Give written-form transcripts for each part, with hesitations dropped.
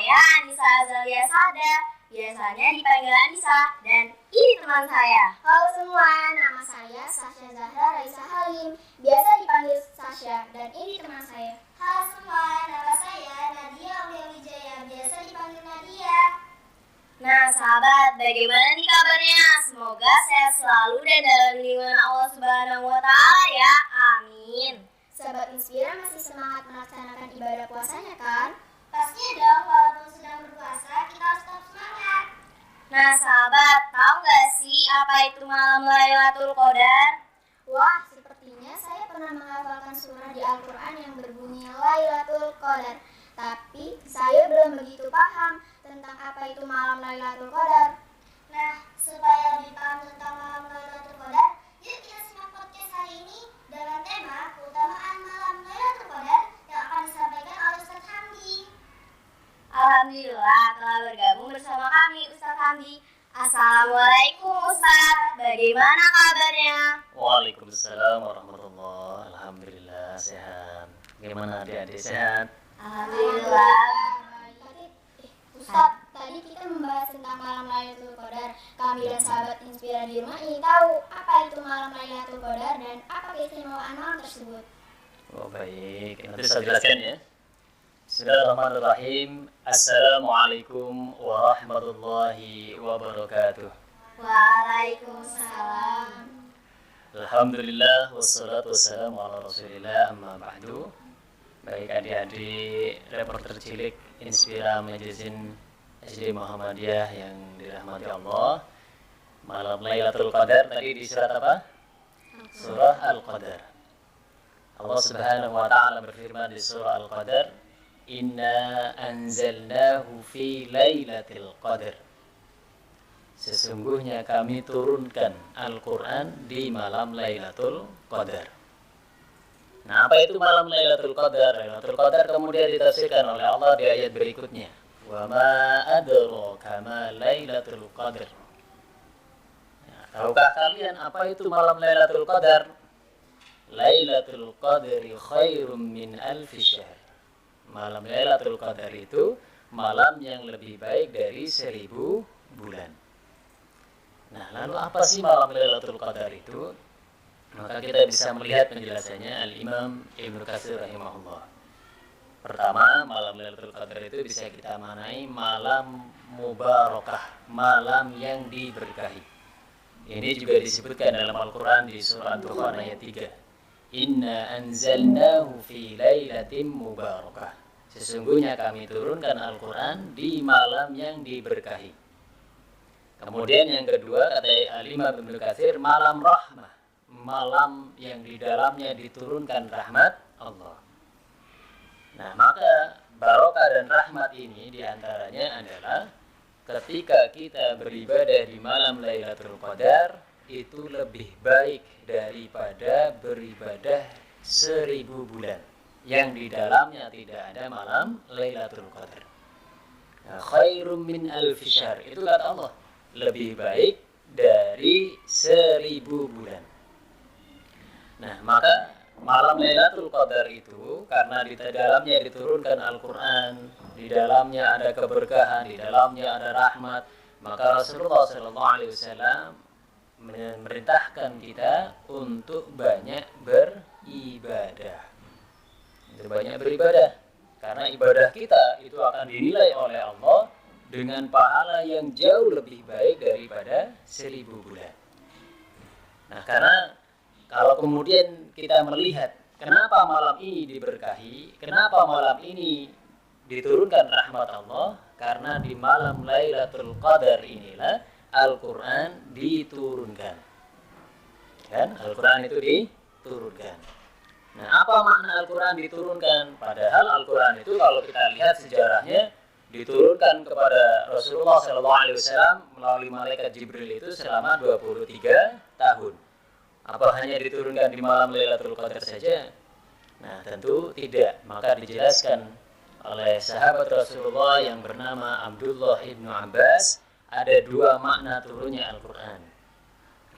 saya Anissa Azalia Sada, biasanya dipanggil Anissa, dan ini teman saya. Halo semua, nama saya Sasha Zahra Raisa Halim, biasa dipanggil Sasha, dan ini teman saya. Halo semua, nama saya Nadia Aulia Wijaya, biasa dipanggil Nadia. Nah sahabat, bagaimana nih kabarnya? Semoga sehat selalu dan dalam lindungan Allah Subhanahu wa Ta'ala ya. Amin. Sahabat Inspira masih semangat melaksanakan ibadah puasanya kan? Pastinya dong, walaupun sedang berpuasa, kita harus tetap semangat. Nah sahabat, tahu gak sih apa itu malam Lailatul Qadar? Wah, sepertinya saya pernah menghafalkan surah di Al-Quran yang berbunyi Lailatul Qadar. Tapi saya belum begitu paham tentang apa itu malam Lailatul Qadar. Nah, supaya lebih paham tentang malam Lailatul Qadar, yuk kita simak podcast hari ini dengan tema keutamaan malam Lailatul Qadar yang akan disampaikan oleh Ustaz Hamdi. Alhamdulillah telah bergabung bersama kami Ustaz Hamdi. Assalamualaikum Ustaz, bagaimana kabarnya? Waalaikumsalam warahmatullahi. Alhamdulillah sehat. Bagaimana adik-adik sehat? Alhamdulillah. Ustaz, tadi kita membahas tentang malam Lailatul Qadar. Kami dan sahabat Inspira di rumah ingin tahu apa itu malam Lailatul Qadar dan apa keistimewaan malam tersebut. Oh baik, nanti saya jelaskan ya. Bismillahirrahmanirrahim. Assalamualaikum warahmatullahi wabarakatuh. Waalaikumsalam. Alhamdulillah wassalatu wassalamu ala rasulillah amma ba'du. Baik adik-adik reporter cilik Inspira Majizin SD Muhammadiyah yang dirahmati Allah. Malam Lailatul Qadar tadi di surat apa? Surah Al-Qadar. Allah Subhanahu wa taala berfirman di surah Al-Qadar, "Inna anzalnahu fi lailatul qadar." Sesungguhnya kami turunkan Al-Qur'an di malam Lailatul Qadar. Nah, apa itu malam Lailatul Qadar? Lailatul Qadar kemudian ditafsirkan oleh Allah di ayat berikutnya. Wa ma adraka ma Lailatul Qadar. Nah, tahukah kalian apa itu malam Lailatul Qadar? Lailatul Qadri khairum min alfi syahr. Malam Lailatul Qadar itu malam yang lebih baik dari 1000 bulan. Nah, lalu apa sih malam Lailatul Qadar itu? Maka kita bisa melihat penjelasannya Al-Imam Ibnu Katsir rahimahullah. Pertama, malam Lailatul Qadar itu bisa kita maknai malam mubarakah, malam yang diberkahi. Ini juga disebutkan dalam Al-Qur'an di surah Ad-Dukhan ayat 3. Inna anzalnahu fi lailatin mubarakah. Sesungguhnya kami turunkan Al-Qur'an di malam yang diberkahi. Kemudian yang kedua kata Al-Imam Ibnu Katsir, malam rahmah. Malam yang di dalamnya diturunkan rahmat Allah. Nah, maka barokah dan rahmat ini diantaranya adalah ketika kita beribadah di malam Lailatul Qadar itu lebih baik daripada beribadah 1000 bulan yang di dalamnya tidak ada malam Lailatul Qadar. Nah, khairum min alfi syahr, itu kata Allah, lebih baik dari 1000 bulan. Nah, maka malam Lailatul Qadar itu karena di dalamnya diturunkan Al-Qur'an, di dalamnya ada keberkahan, di dalamnya ada rahmat, maka Rasulullah SAW memerintahkan kita untuk banyak beribadah. Banyak beribadah karena ibadah kita itu akan dinilai oleh Allah dengan pahala yang jauh lebih baik daripada 1000 bulan. Nah, karena kalau kemudian kita melihat kenapa malam ini diberkahi, kenapa malam ini diturunkan rahmat Allah, karena di malam Lailatul Qadar inilah Al-Quran diturunkan. Kan? Al-Quran itu diturunkan. Nah, apa makna Al-Quran diturunkan? Padahal Al-Quran itu kalau kita lihat sejarahnya diturunkan kepada Rasulullah SAW melalui malaikat Jibril itu selama 23 tahun. Apa hanya diturunkan di malam Lailatul Qadar saja? Nah, tentu tidak. Maka dijelaskan oleh sahabat Rasulullah yang bernama Abdullah ibnu Abbas, ada dua makna turunnya Al-Quran.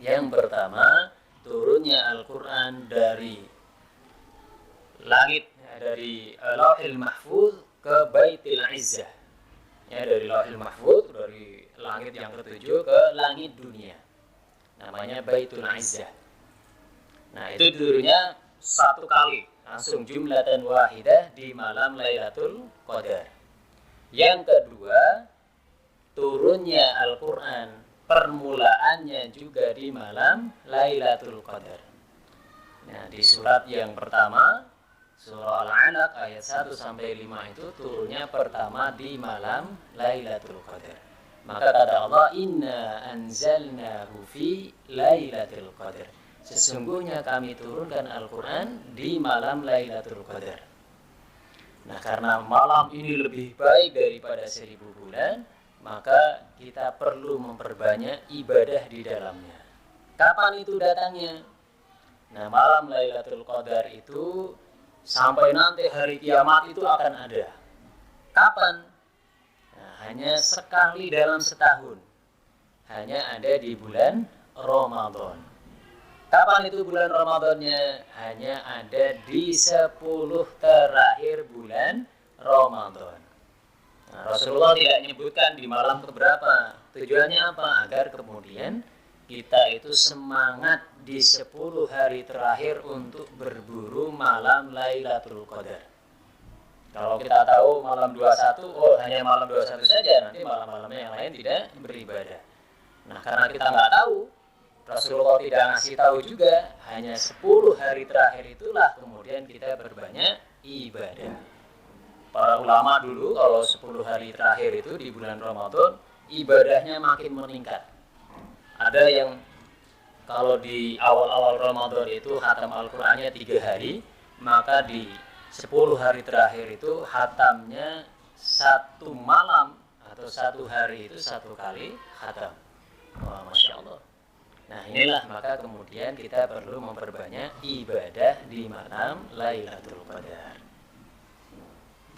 Yang pertama, turunnya Al-Quran dari langit, dari Lauhil Mahfuz ke Baitul Izzah. Ya, dari Lauhil Mahfuz, dari langit yang ketujuh ke langit dunia. Namanya Baitul Izzah. Nah, itu turunnya satu kali, langsung jumlatan wahidah di malam Lailatul Qadar. Yang kedua, turunnya Al-Quran, permulaannya juga di malam Lailatul Qadar. Nah, di surat yang pertama, surah Al-Alaq ayat 1 sampai 5 itu turunnya pertama di malam Lailatul Qadar. Maka kata Allah, "Inna anzalnahu fi Lailatul Qadar." Sesungguhnya kami turunkan Al-Quran di malam Lailatul Qadar. Nah, karena malam ini lebih baik daripada 1000 bulan, maka kita perlu memperbanyak ibadah di dalamnya. Kapan itu datangnya? Nah, malam Lailatul Qadar itu sampai nanti hari kiamat itu akan ada. Kapan? Nah, hanya sekali dalam setahun. Hanya ada di bulan Ramadan. Kapan itu bulan Ramadannya? Hanya ada di 10 terakhir bulan Ramadan. Nah, Rasulullah tidak menyebutkan di malam keberapa. Tujuannya apa? Agar kemudian kita itu semangat di 10 hari terakhir untuk berburu malam Lailatul Qadar. Kalau kita tahu malam 21, hanya malam 21 saja, nanti malam-malamnya yang lain tidak beribadah. Nah, karena kita nggak tahu, Rasulullah tidak ngasih tahu juga, hanya 10 hari terakhir itulah kemudian kita berbanyak ibadah. Para ulama dulu kalau 10 hari terakhir itu di bulan Ramadan, ibadahnya makin meningkat. Ada yang kalau di awal-awal Ramadan itu khatam Al-Qur'annya 3 hari, maka di 10 hari terakhir itu khatamnya 1 malam atau 1 hari itu 1 kali khatam. Wah, Masya Allah. Nah, inilah maka kemudian kita perlu memperbanyak ibadah di malam Lailatul Qadar.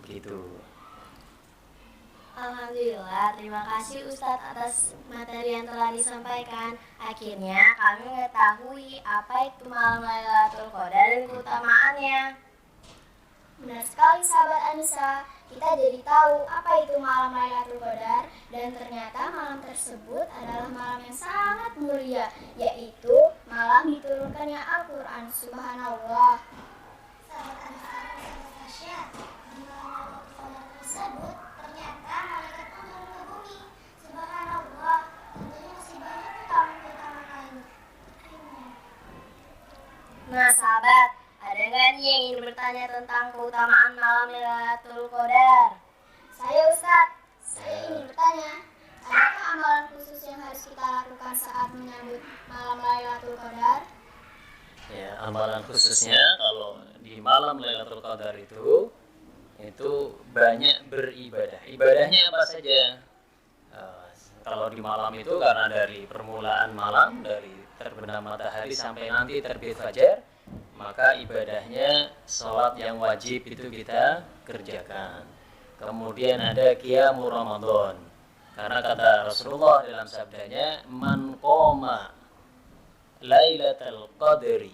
Begitu. Alhamdulillah, terima kasih Ustadz atas materi yang telah disampaikan. Akhirnya kami mengetahui apa itu malam Lailatul Qadar dan keutamaannya. Benar sekali sahabat Anissa, kita jadi tahu apa itu malam Lailatul Qadar dan ternyata malam tersebut adalah malam yang sangat mulia, yaitu malam diturunkannya Al-Quran. Subhanallah. Sahabat Anissa dan Tasya, di malam Lailatul Qadar tersebut ternyata malaikat pun turun ke bumi. Subhanallah, tentunya masih banyak keutamaan lainnya. Nah sahabat, ada nggak nih yang ingin bertanya tentang keutamaan malam Lailatul Qadar? Saya Ustadz, saya ingin bertanya, adakah amalan khusus yang harus kita lakukan saat menyambut malam Lailatul Qadar? Ya, amalan khususnya kalau di malam Lailatul Qadar itu banyak beribadah. Ibadahnya apa saja? Kalau di malam itu karena dari permulaan malam, dari terbenam matahari sampai nanti terbit fajar, maka ibadahnya sholat yang wajib itu kita kerjakan. Kemudian ada qiyamul Ramadan. Karena kata Rasulullah dalam sabdanya, "Man qoma Lailatul Qadri."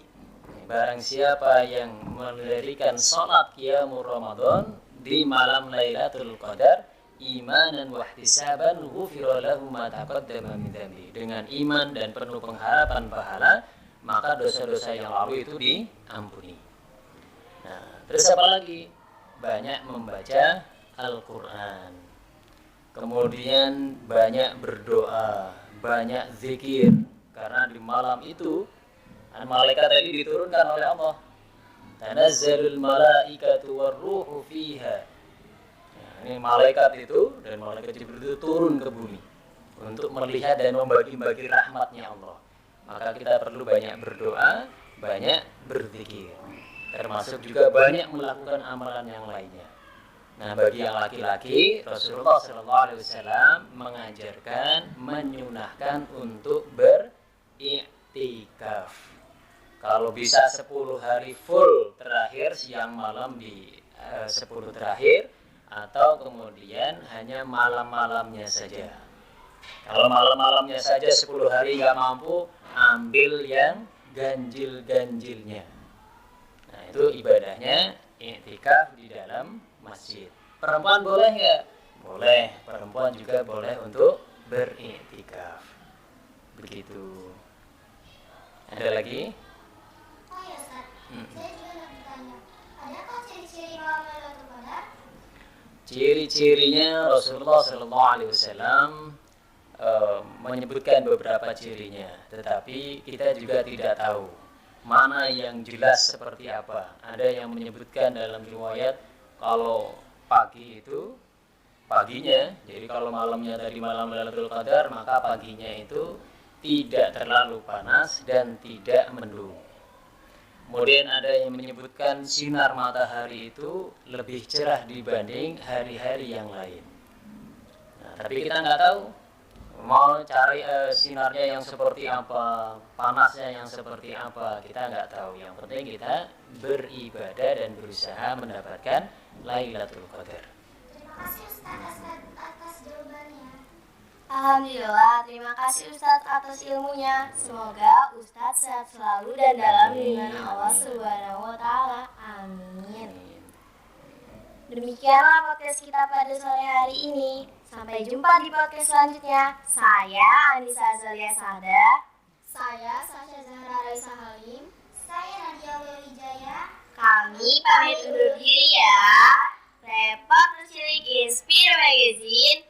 Barang siapa yang mendirikan sholat qiyamul Ramadan di malam Lailatul Qadar, imanan wa ihtisaban ghufira lahu ma taqaddama min dhanbi. Dengan iman dan penuh pengharapan pahala, maka dosa-dosa yang lalu itu diampuni. Nah, terus apa lagi? Banyak membaca Al-Quran. Kemudian banyak berdoa, banyak zikir. Karena di malam itu malaikat tadi diturunkan oleh Allah. Tanazzalul malaikatu warruhu fiha. Nah, ini malaikat itu dan malaikat Jibril itu turun ke bumi untuk melihat dan membagi-bagi rahmatnya Allah. Maka kita perlu banyak berdoa, banyak berzikir. Termasuk juga banyak melakukan amalan yang lainnya. Nah, bagi yang laki-laki, Rasulullah SAW mengajarkan, menyunahkan untuk beriktikaf. Kalau bisa 10 hari full terakhir, siang malam di 10 terakhir, atau kemudian hanya malam-malamnya saja. Kalau malam-malamnya saja 10 hari nggak mampu, ambil yang ganjil-ganjilnya. Nah, itu ibadahnya iktikaf di dalam masjid. Perempuan boleh nggak? boleh, perempuan juga boleh untuk beriktikaf. Begitu. Ada lagi? Oh ya Ustaz, saya juga nak bertanya, adakah ciri-ciri malam Lailatul Qadar? Ciri-cirinya Rasulullah SAW menyebutkan beberapa cirinya, tetapi kita juga tidak tahu mana yang jelas seperti apa. Ada yang menyebutkan dalam riwayat kalau pagi itu paginya, jadi kalau malamnya tadi malam Lailatul Qadar, maka paginya itu tidak terlalu panas dan tidak mendung. Kemudian ada yang menyebutkan sinar matahari itu lebih cerah dibanding hari-hari yang lain. Nah, tapi kita nggak tahu mau cari sinarnya yang seperti apa, panasnya yang seperti apa, kita nggak tahu. Yang penting kita beribadah dan berusaha mendapatkan Lailatul Qadar. Terima kasih Ustaz atas jawabannya. Alhamdulillah, terima kasih Ustadz atas ilmunya. Semoga Ustadz sehat selalu dan dalam lindungan Allah Subhanahu wa Ta'ala. Amin. Demikianlah podcast kita pada sore hari ini. Sampai jumpa di podcast selanjutnya. Saya Anissa Azalia Sada. Saya Sasha Zahra Raisa Halim. Saya Nadia Wijaya. Kami pamit undur diri ya. Reporter Cilik Inspire Magazine.